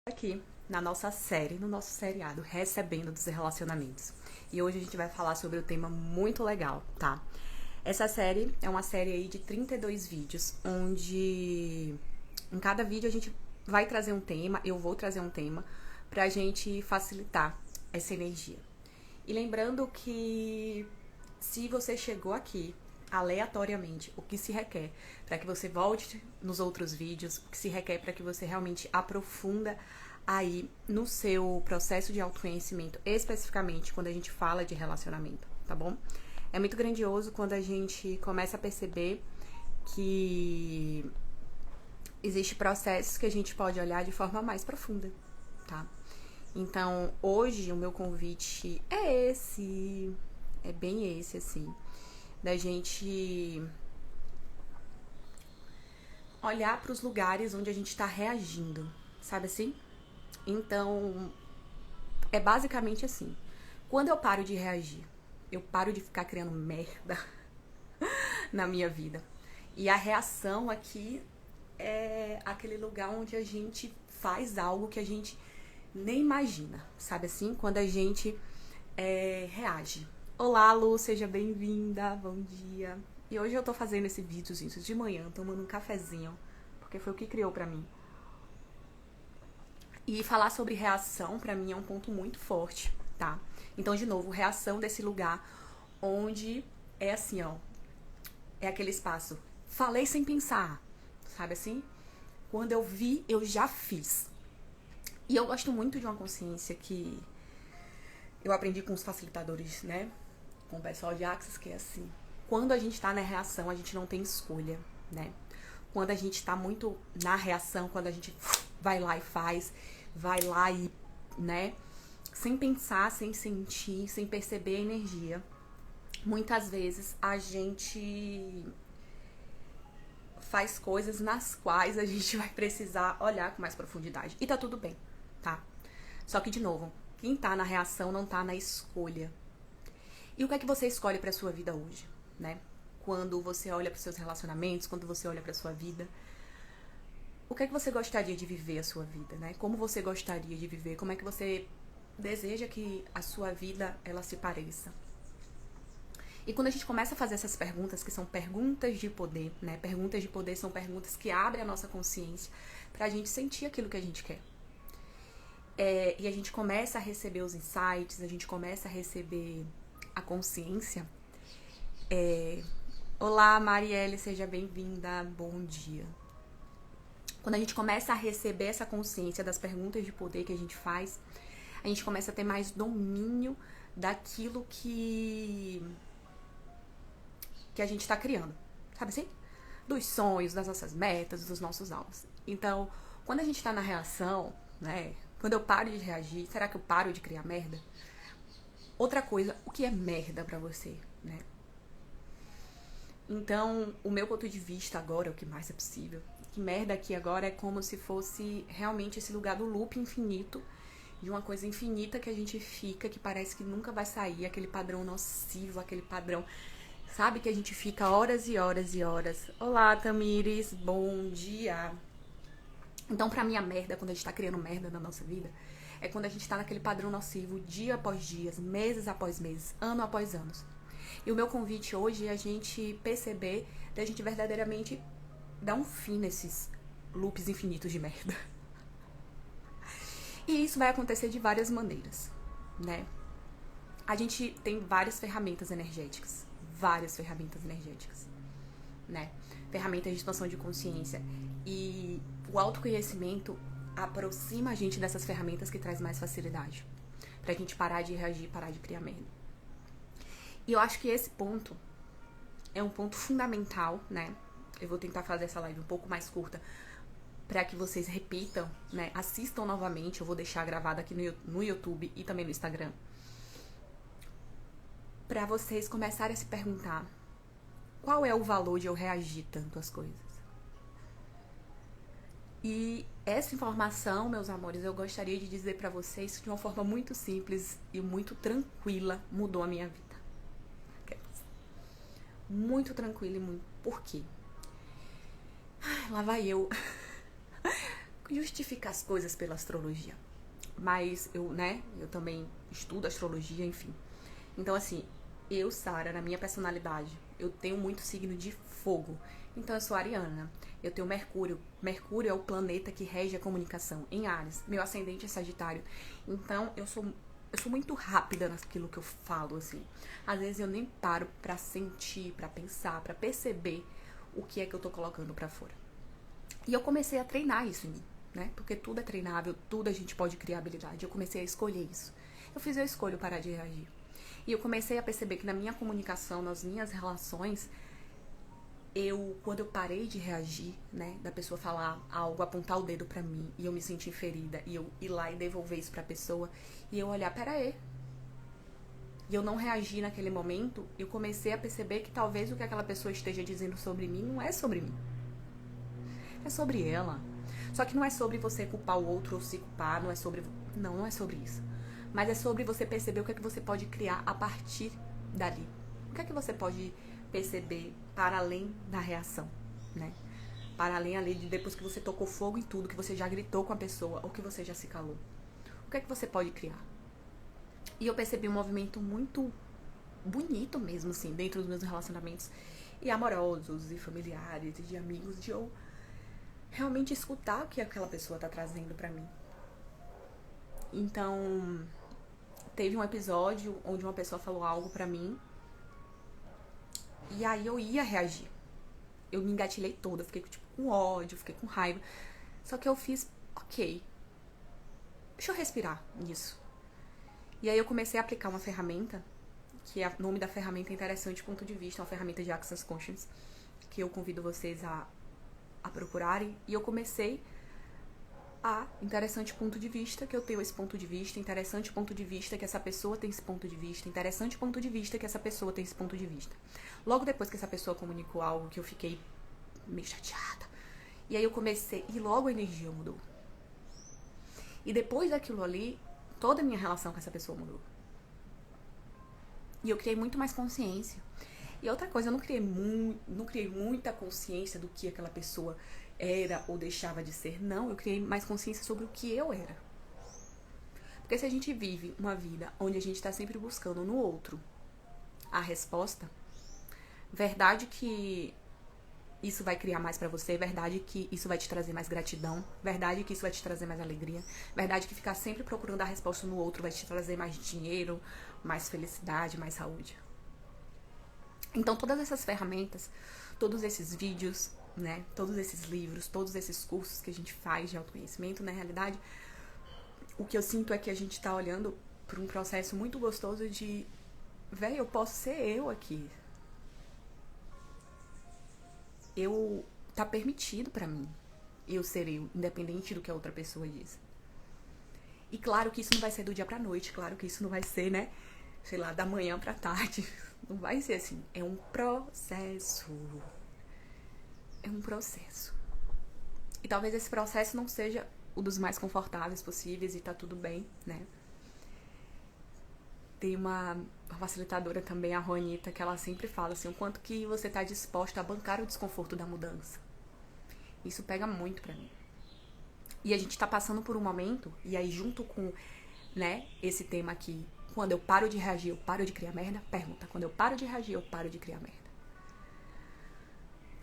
Aqui na nossa série, no nosso seriado, Recebendo dos Relacionamentos. E hoje a gente vai falar sobre um tema muito legal, tá? Essa série é uma série aí de 32 vídeos, onde em cada vídeo a gente vai trazer um tema, eu vou trazer um tema, pra gente facilitar essa energia. E lembrando que se você chegou aqui aleatoriamente, o que se requer para que você volte nos outros vídeos, o que se requer para que você realmente aprofunda aí no seu processo de autoconhecimento, especificamente quando a gente fala de relacionamento, tá bom? É muito grandioso quando a gente começa a perceber que existe processos que a gente pode olhar de forma mais profunda, tá? Então, hoje o meu convite é esse, é bem esse, assim, da gente olhar para os lugares onde a gente está reagindo, sabe assim? Então, é basicamente assim. Quando eu paro de reagir, eu paro de ficar criando merda na minha vida. E a reação aqui é aquele lugar onde a gente faz algo que a gente nem imagina, sabe assim? Quando a gente reage. Olá, Lu, seja bem-vinda, bom dia. E hoje eu tô fazendo esse videozinho de manhã, tomando um cafezinho, porque foi o que criou pra mim. E falar sobre reação, pra mim, é um ponto muito forte, tá? Então, de novo, reação desse lugar onde é assim, ó, é aquele espaço. Falei sem pensar, sabe assim? Quando eu vi, eu já fiz. E eu gosto muito de uma consciência que eu aprendi com os facilitadores, né? Com o pessoal de Axis, que é assim. Quando a gente tá na reação, a gente não tem escolha, né? Quando a gente tá muito na reação, quando a gente vai lá e faz, vai lá e, né? Sem pensar, sem sentir, sem perceber a energia. Muitas vezes a gente faz coisas nas quais a gente vai precisar olhar com mais profundidade. E tá tudo bem, tá? Só que, de novo, quem tá na reação não tá na escolha. E o que é que você escolhe pra sua vida hoje, né? Quando você olha para os seus relacionamentos, quando você olha para sua vida, o que é que você gostaria de viver a sua vida, né? Como você gostaria de viver? Como é que você deseja que a sua vida ela se pareça? E quando a gente começa a fazer essas perguntas, que são perguntas de poder, né? Perguntas de poder são perguntas que abrem a nossa consciência pra gente sentir aquilo que a gente quer. E a gente começa a receber os insights, a gente começa a receber a consciência. Olá, Marielle, seja bem-vinda, bom dia. Quando a gente começa a receber essa consciência das perguntas de poder que a gente faz, a gente começa a ter mais domínio daquilo que a gente está criando, sabe assim? Dos sonhos, das nossas metas, dos nossos alvos. Então, quando a gente tá na reação, né? Quando eu paro de reagir, será que eu paro de criar merda? Outra coisa, o que é merda pra você, né? Então, o meu ponto de vista agora, o que mais é possível, que merda aqui agora é como se fosse realmente esse lugar do loop infinito, de uma coisa infinita que a gente fica, que parece que nunca vai sair, aquele padrão nocivo, aquele padrão, sabe, que a gente fica horas e horas e horas. Olá, Tamires, bom dia. Então, pra mim, a merda, quando a gente tá criando merda na nossa vida, é quando a gente tá naquele padrão nocivo, dia após dia, meses após meses, ano após anos. E o meu convite hoje é a gente perceber, da gente verdadeiramente dar um fim nesses loops infinitos de merda. E isso vai acontecer de várias maneiras, né? A gente tem várias ferramentas energéticas, né? Ferramentas de expansão de consciência. E o autoconhecimento aproxima a gente dessas ferramentas que traz mais facilidade. Pra gente parar de reagir, parar de criar merda. E eu acho que esse ponto é um ponto fundamental, né? Eu vou tentar fazer essa live um pouco mais curta para que vocês repitam, né? Assistam novamente, eu vou deixar gravado aqui no YouTube e também no Instagram. Para vocês começarem a se perguntar qual é o valor de eu reagir tanto às coisas. E essa informação, meus amores, eu gostaria de dizer para vocês de uma forma muito simples e muito tranquila, mudou a minha vida. Muito tranquila e muito... Por quê? Lá vai eu justificar as coisas pela astrologia. Mas eu também estudo astrologia, enfim. Então, assim, eu, Sara, na minha personalidade, eu tenho muito signo de fogo. Então, eu sou ariana. Eu tenho Mercúrio. Mercúrio é o planeta que rege a comunicação em Áries. Meu ascendente é Sagitário. Então, eu sou muito rápida naquilo que eu falo, assim. Às vezes eu nem paro pra sentir, pra pensar, pra perceber o que é que eu tô colocando pra fora. E eu comecei a treinar isso em mim, né? Porque tudo é treinável, tudo a gente pode criar habilidade. Eu comecei a escolher isso. Eu escolho parar de reagir. E eu comecei a perceber que na minha comunicação, nas minhas relações, quando eu parei de reagir, né, da pessoa falar algo, apontar o dedo pra mim, e eu me sentir ferida, e eu ir lá e devolver isso pra pessoa, e eu olhar, peraí. E eu não reagir naquele momento, eu comecei a perceber que talvez o que aquela pessoa esteja dizendo sobre mim não é sobre mim. É sobre ela. Só que não é sobre você culpar o outro ou se culpar, não é sobre... Não é sobre isso. Mas é sobre você perceber o que é que você pode criar a partir dali. O que é que você pode perceber para além da reação, né? Para além ali de depois que você tocou fogo em tudo, que você já gritou com a pessoa ou que você já se calou. O que é que você pode criar? E eu percebi um movimento muito bonito mesmo, assim, dentro dos meus relacionamentos e amorosos e familiares e de amigos, de eu realmente escutar o que aquela pessoa tá trazendo pra mim. Então, teve um episódio onde uma pessoa falou algo pra mim e aí eu ia reagir. Eu me engatilhei toda, fiquei com ódio, fiquei com raiva. Só que eu fiz, ok, deixa eu respirar nisso. E aí eu comecei a aplicar uma ferramenta, que o nome da ferramenta é Interessante Ponto de Vista, uma ferramenta de Access Conscience, que eu convido vocês a procurarem. E eu comecei interessante ponto de vista, que eu tenho esse ponto de vista, interessante ponto de vista, que essa pessoa tem esse ponto de vista, interessante ponto de vista, que essa pessoa tem esse ponto de vista. Logo depois que essa pessoa comunicou algo que eu fiquei meio chateada, e aí eu comecei, e logo a energia mudou. E depois daquilo ali, toda a minha relação com essa pessoa mudou. E eu criei muito mais consciência. E outra coisa, eu não criei muita consciência do que aquela pessoa era ou deixava de ser. Não, eu criei mais consciência sobre o que eu era. Porque se a gente vive uma vida onde a gente está sempre buscando no outro a resposta, verdade que isso vai criar mais pra você, verdade que isso vai te trazer mais gratidão, verdade que isso vai te trazer mais alegria, verdade que ficar sempre procurando a resposta no outro vai te trazer mais dinheiro, mais felicidade, mais saúde. Então todas essas ferramentas, todos esses vídeos, né, todos esses livros, todos esses cursos que a gente faz de autoconhecimento, na realidade, o que eu sinto é que a gente tá olhando por um processo muito gostoso de, eu posso ser eu aqui. Tá permitido pra mim eu ser eu, independente do que a outra pessoa diz. E claro que isso não vai ser do dia pra noite, claro que isso não vai ser, né, sei lá, da manhã pra tarde. Não vai ser assim, é um processo. É um processo. E talvez esse processo não seja o dos mais confortáveis possíveis e tá tudo bem, né? Tem uma facilitadora também, a Juanita, que ela sempre fala assim, o quanto que você tá disposta a bancar o desconforto da mudança. Isso pega muito pra mim. E a gente tá passando por um momento, e aí junto com, né, esse tema aqui, quando eu paro de reagir, eu paro de criar merda? Pergunta, quando eu paro de reagir, eu paro de criar merda.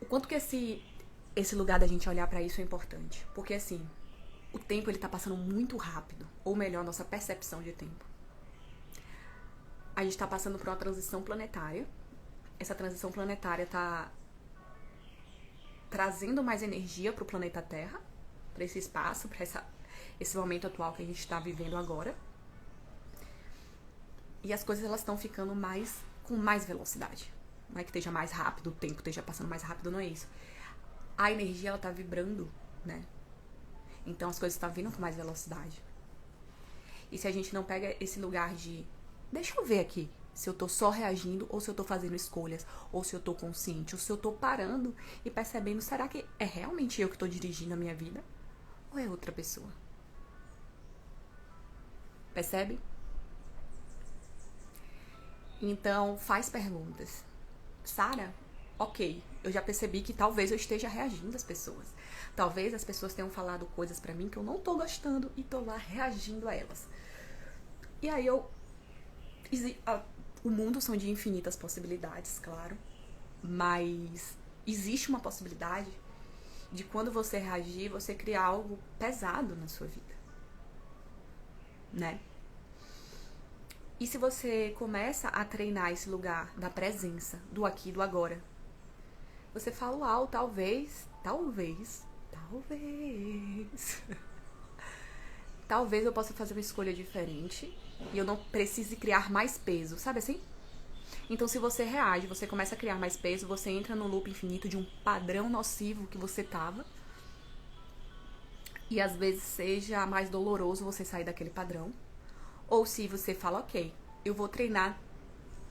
O quanto que esse lugar da gente olhar pra isso é importante. Porque assim, o tempo ele tá passando muito rápido. Ou melhor, nossa percepção de tempo. A gente tá passando por uma transição planetária. Essa transição planetária tá trazendo mais energia pro planeta Terra, pra esse espaço, pra esse momento atual que a gente tá vivendo agora. E as coisas elas estão ficando com mais velocidade. Não é que esteja mais rápido, o tempo esteja passando mais rápido, não é isso. A energia ela tá vibrando, né? Então as coisas estão vindo com mais velocidade. E se a gente não pega esse lugar de deixa eu ver aqui se eu tô só reagindo ou se eu tô fazendo escolhas, ou se eu tô consciente, ou se eu tô parando e percebendo, será que é realmente eu que tô dirigindo a minha vida? Ou é outra pessoa? Percebe? Então, faz perguntas. Sara, ok, eu já percebi que talvez eu esteja reagindo às pessoas. Talvez as pessoas tenham falado coisas pra mim que eu não tô gostando e tô lá reagindo a elas. E aí o mundo são de infinitas possibilidades, claro. Mas existe uma possibilidade de quando você reagir, você criar algo pesado na sua vida, né? E se você começa a treinar esse lugar da presença, do aqui e do agora, você fala, uau, talvez talvez eu possa fazer uma escolha diferente e eu não precise criar mais peso, sabe assim? Então, se você reage, você começa a criar mais peso, você entra no loop infinito de um padrão nocivo que você tava. E às vezes seja mais doloroso você sair daquele padrão. Ou se você fala, ok, eu vou treinar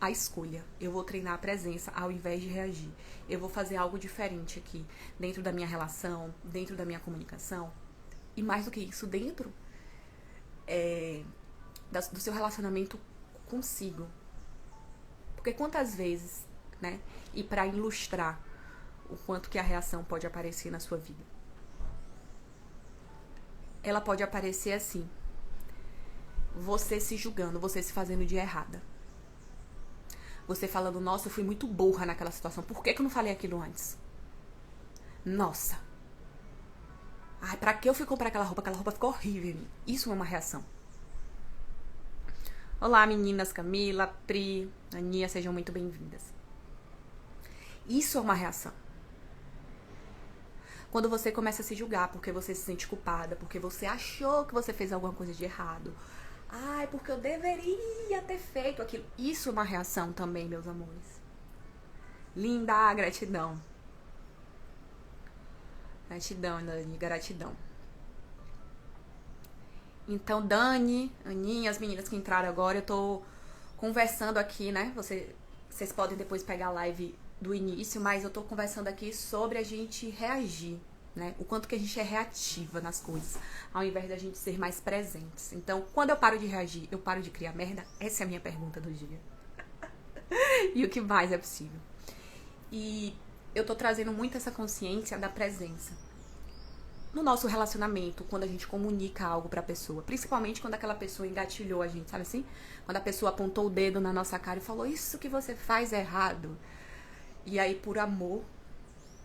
a escolha, eu vou treinar a presença ao invés de reagir. Eu vou fazer algo diferente aqui, dentro da minha relação, dentro da minha comunicação. E mais do que isso, dentro do seu relacionamento consigo. Porque quantas vezes, né? E para ilustrar o quanto que a reação pode aparecer na sua vida. Ela pode aparecer assim. Você se julgando, você se fazendo de errada. Você falando, nossa, eu fui muito burra naquela situação. Por que eu não falei aquilo antes? Nossa. Ai, pra que eu fui comprar aquela roupa? Aquela roupa ficou horrível. Isso é uma reação. Olá, meninas, Camila, Pri, Aninha, sejam muito bem-vindas. Isso é uma reação. Quando você começa a se julgar porque você se sente culpada, porque você achou que você fez alguma coisa de errado. Ai, porque eu deveria ter feito aquilo. Isso é uma reação também, meus amores. Linda, gratidão. Gratidão, Dani, gratidão. Então, Dani, Aninha, as meninas que entraram agora, eu tô conversando aqui, né? Vocês podem depois pegar a live do início, mas eu tô conversando aqui sobre a gente reagir, né? O quanto que a gente é reativa nas coisas, ao invés da gente ser mais presentes. Então, quando eu paro de reagir, eu paro de criar merda? Essa é a minha pergunta do dia. E o que mais é possível? E eu tô trazendo muito essa consciência da presença no nosso relacionamento, quando a gente comunica algo pra pessoa. Principalmente quando aquela pessoa engatilhou a gente, sabe assim? Quando a pessoa apontou o dedo na nossa cara e falou, isso que você faz é errado. E aí, por amor,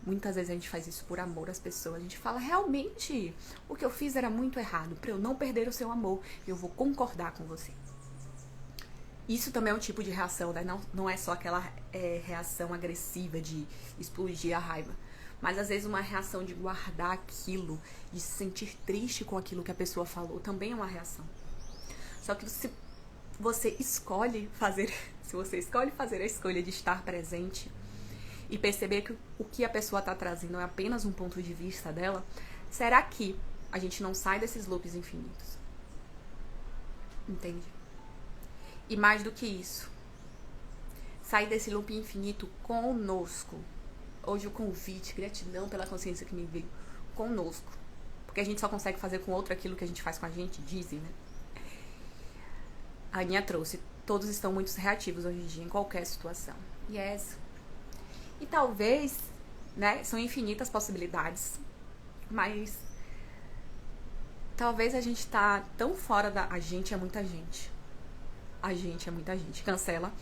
muitas vezes a gente faz isso por amor às pessoas. A gente fala, realmente, o que eu fiz era muito errado. Pra eu não perder o seu amor, eu vou concordar com você. Isso também é um tipo de reação, né? Não é só aquela reação agressiva de explodir a raiva. Mas às vezes uma reação de guardar aquilo, de se sentir triste com aquilo que a pessoa falou, também é uma reação. Só que se você escolhe fazer a escolha de estar presente e perceber que o que a pessoa está trazendo é apenas um ponto de vista dela, será que a gente não sai desses loops infinitos? Entende? E mais do que isso, sair desse loop infinito conosco. Hoje o convite, gratidão pela consciência que me veio, conosco. Porque a gente só consegue fazer com outro aquilo que a gente faz com a gente, dizem, né? A Aninha trouxe, todos estão muito reativos hoje em dia, em qualquer situação. Yes. E talvez, né, são infinitas possibilidades, mas talvez a gente tá tão fora da... A gente é muita gente. A gente é muita gente. Cancela.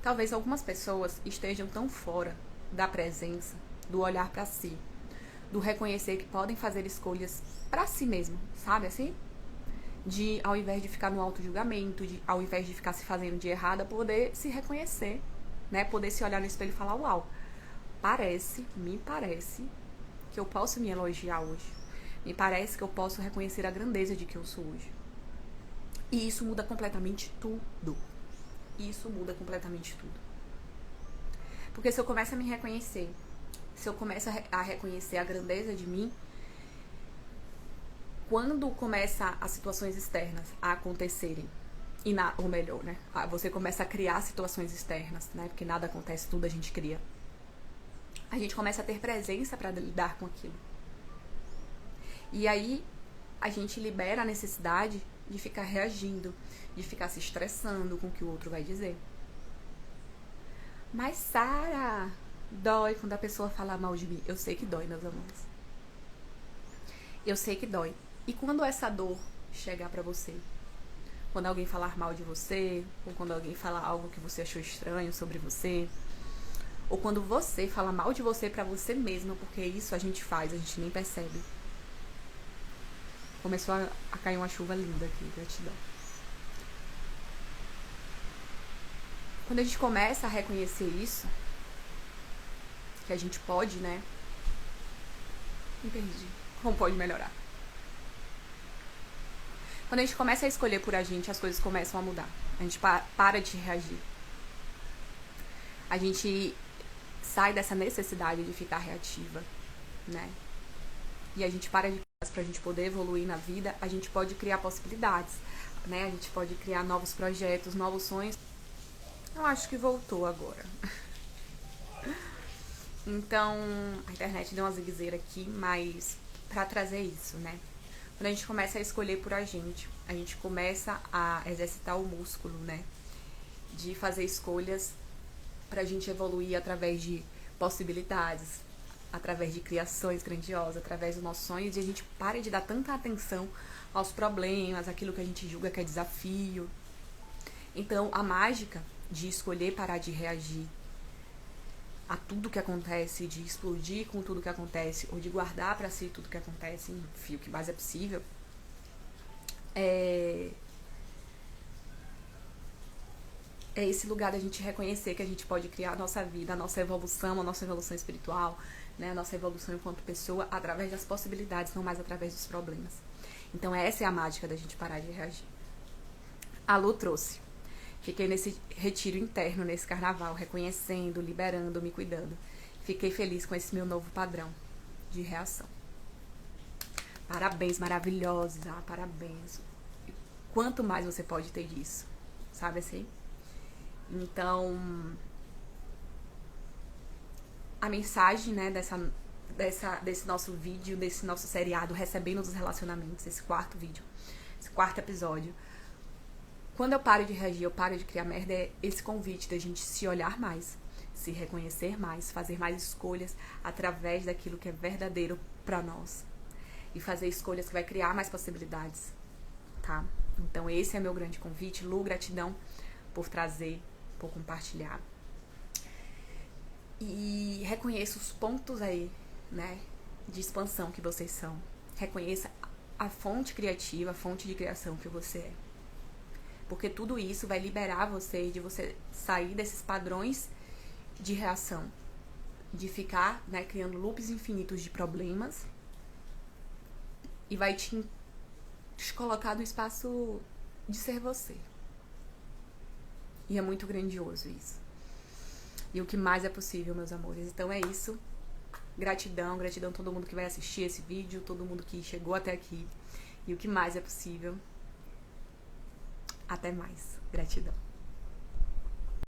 Talvez algumas pessoas estejam tão fora da presença, do olhar pra si, do reconhecer que podem fazer escolhas pra si mesmo, sabe assim? De, ao invés de ficar no auto-julgamento, ao invés de ficar se fazendo de errada, poder se reconhecer, né? Poder se olhar no espelho e falar, uau, me parece que eu posso me elogiar hoje. Me parece que eu posso reconhecer a grandeza de que eu sou hoje. E isso muda completamente tudo. Isso muda completamente tudo. Porque se eu começo a me reconhecer, se eu começo a reconhecer a grandeza de mim, quando começa as situações externas a acontecerem, ou melhor, né? Você começa a criar situações externas, né? Porque nada acontece, tudo a gente cria. A gente começa a ter presença para lidar com aquilo. E aí, a gente libera a necessidade de ficar reagindo, de ficar se estressando com o que o outro vai dizer. Mas, Sara, Dói quando a pessoa fala mal de mim. Eu sei que dói, meus amores. Eu sei que dói. E quando essa dor chegar pra você? Quando alguém falar mal de você, ou quando alguém falar algo que você achou estranho sobre você, ou quando você fala mal de você pra você mesma, porque isso a gente faz, a gente nem percebe. Começou a cair uma chuva linda aqui, gratidão. Quando a gente começa a reconhecer isso, que a gente pode, né? Me perdi. Como pode melhorar? Quando a gente começa a escolher por a gente, as coisas começam a mudar. A gente para de reagir. A gente sai dessa necessidade de ficar reativa, né? E a gente para de pra gente poder evoluir na vida, a gente pode criar possibilidades, né? A gente pode criar novos projetos, novos sonhos. Eu acho que voltou agora. Então, a internet deu uma zigue-zague aqui, mas pra trazer isso, né? Quando a gente começa a escolher por a gente começa a exercitar o músculo, né? De fazer escolhas pra gente evoluir através de possibilidades, através de criações grandiosas, através dos nossos sonhos, e a gente para de dar tanta atenção aos problemas, aquilo que a gente julga que é desafio. Então, a mágica de escolher parar de reagir a tudo que acontece, de explodir com tudo que acontece, ou de guardar pra si tudo que acontece, enfim, o que mais é possível, é esse lugar da gente reconhecer que a gente pode criar a nossa vida, a nossa evolução espiritual, né, a nossa evolução enquanto pessoa, através das possibilidades, não mais através dos problemas. Então essa é a mágica da gente parar de reagir. A Lu trouxe. Fiquei nesse retiro interno, nesse carnaval, reconhecendo, liberando, me cuidando. Fiquei feliz com esse meu novo padrão de reação. Parabéns, maravilhosa, parabéns. Quanto mais você pode ter disso, sabe assim? Então, a mensagem, né, desse nosso vídeo, desse nosso seriado, Recebendo dos Relacionamentos, esse quarto vídeo, esse quarto episódio. Quando eu paro de reagir, eu paro de criar merda, é esse convite da gente se olhar mais, se reconhecer mais, fazer mais escolhas através daquilo que é verdadeiro pra nós. E fazer escolhas que vai criar mais possibilidades, tá? Então esse é meu grande convite. Lu, gratidão por trazer, por compartilhar. E reconheça os pontos aí, né, de expansão que vocês são. Reconheça a fonte criativa, a fonte de criação que você é. Porque tudo isso vai liberar você de você sair desses padrões de reação. De ficar, né, criando loops infinitos de problemas. E vai te colocar no espaço de ser você. E é muito grandioso isso. E o que mais é possível, meus amores. Então é isso. Gratidão, gratidão a todo mundo que vai assistir esse vídeo, todo mundo que chegou até aqui. E o que mais é possível. Até mais. Gratidão.